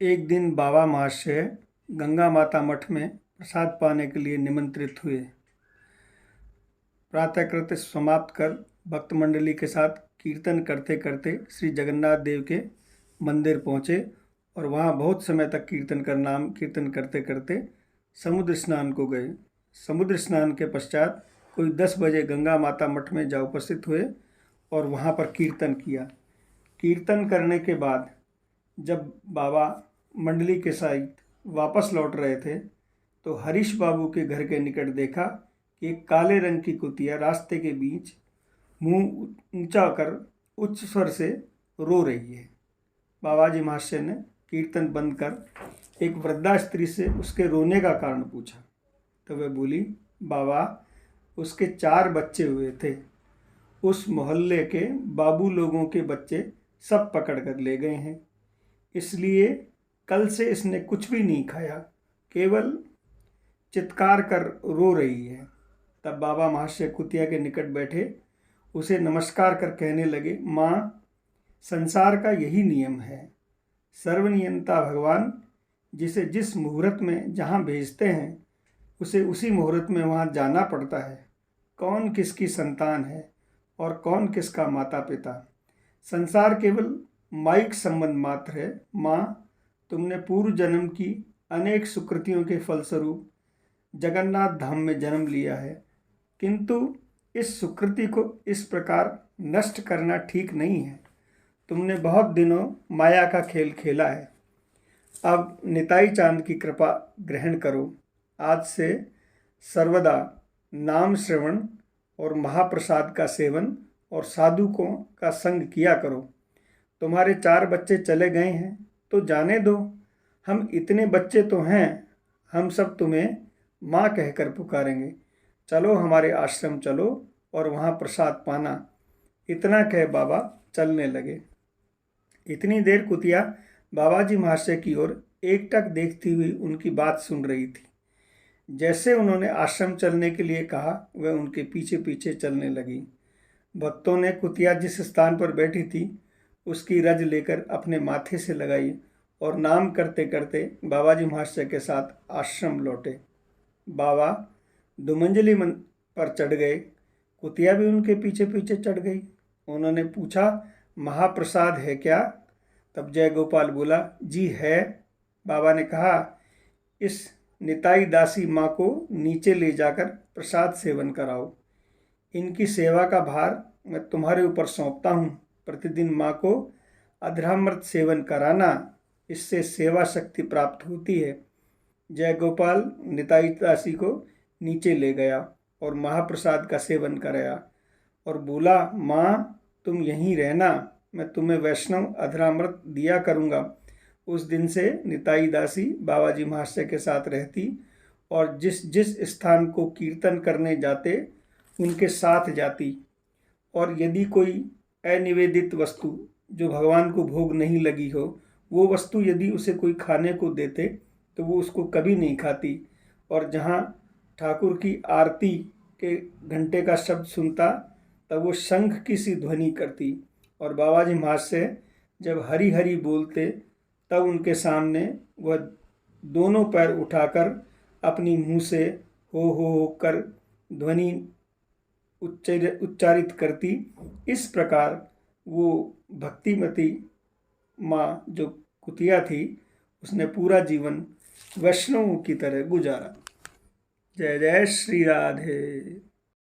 एक दिन बाबा महाशय गंगा माता मठ में प्रसाद पाने के लिए निमंत्रित हुए। प्रातःकृत्य समाप्त कर भक्त मंडली के साथ कीर्तन करते करते श्री जगन्नाथ देव के मंदिर पहुँचे और वहाँ बहुत समय तक नाम कीर्तन करते करते समुद्र स्नान को गए। समुद्र स्नान के पश्चात कोई 10 बजे गंगा माता मठ में जा उपस्थित हुए और वहाँ पर कीर्तन किया। कीर्तन करने के बाद जब बाबा मंडली के साथ वापस लौट रहे थे तो हरीश बाबू के घर के निकट देखा कि एक काले रंग की कुतिया रास्ते के बीच मुंह ऊंचा कर उच्च स्वर से रो रही है। बाबाजी महाशय ने कीर्तन बंद कर एक वृद्धा स्त्री से उसके रोने का कारण पूछा तो वह बोली, बाबा, उसके 4 बच्चे हुए थे। उस मोहल्ले के बाबू लोगों के बच्चे सब पकड़ कर ले गए हैं, इसलिए कल से इसने कुछ भी नहीं खाया, केवल चित्कार कर रो रही है। तब बाबा महाशय कुतिया के निकट बैठे उसे नमस्कार कर कहने लगे, माँ, संसार का यही नियम है। सर्वनियंता भगवान जिसे जिस मुहूर्त में जहाँ भेजते हैं उसे उसी मुहूर्त में वहाँ जाना पड़ता है। कौन किसकी संतान है और कौन किसका माता पिता, संसार केवल माइक संबंध मात्र है। माँ, तुमने पूर्व जन्म की अनेक सुकृतियों के फलस्वरूप जगन्नाथ धाम में जन्म लिया है, किंतु इस सुकृति को इस प्रकार नष्ट करना ठीक नहीं है। तुमने बहुत दिनों माया का खेल खेला है, अब निताई चांद की कृपा ग्रहण करो। आज से सर्वदा नाम श्रवण और महाप्रसाद का सेवन और साधुकों का संग किया करो। तुम्हारे 4 बच्चे चले गए हैं तो जाने दो, हम इतने बच्चे तो हैं, हम सब तुम्हें माँ कहकर पुकारेंगे। चलो हमारे आश्रम चलो और वहाँ प्रसाद पाना। इतना कह बाबा चलने लगे। इतनी देर कुतिया बाबाजी महाशय की ओर एकटक देखती हुई उनकी बात सुन रही थी। जैसे उन्होंने आश्रम चलने के लिए कहा, वह उनके पीछे पीछे चलने लगी। भक्तों ने कुतिया जिस स्थान पर बैठी थी उसकी रज लेकर अपने माथे से लगाई और नाम करते करते बाबाजी महाशय के साथ आश्रम लौटे। बाबा दुमंजली पर चढ़ गए, कुतिया भी उनके पीछे पीछे चढ़ गई। उन्होंने पूछा, महाप्रसाद है क्या? तब जय गोपाल बोला, जी है। बाबा ने कहा, इस निताई दासी माँ को नीचे ले जाकर प्रसाद सेवन कराओ। इनकी सेवा का भार मैं तुम्हारे ऊपर सौंपता हूँ। प्रतिदिन माँ को अधरामृत सेवन कराना, इससे सेवा शक्ति प्राप्त होती है। जय गोपाल निताई दासी को नीचे ले गया और महाप्रसाद का सेवन कराया और बोला, माँ, तुम यहीं रहना, मैं तुम्हें वैष्णव अधरामृत दिया करूँगा। उस दिन से निताई दासी बाबाजी महाशय के साथ रहती और जिस जिस स्थान को कीर्तन करने जाते उनके साथ जाती, और यदि कोई अनिवेदित वस्तु जो भगवान को भोग नहीं लगी हो, वो वस्तु यदि उसे कोई खाने को देते तो वो उसको कभी नहीं खाती। और जहाँ ठाकुर की आरती के घंटे का शब्द सुनता तब वो शंख की सी ध्वनि करती, और बाबाजी महाशय जब हरि हरि बोलते तब उनके सामने वह दोनों पैर उठाकर अपनी मुँह से हो कर ध्वनि उच्चारित करती। इस प्रकार वो भक्तिमती माँ जो कुतिया थी उसने पूरा जीवन वैष्णवों की तरह गुजारा। जय जय श्री राधे।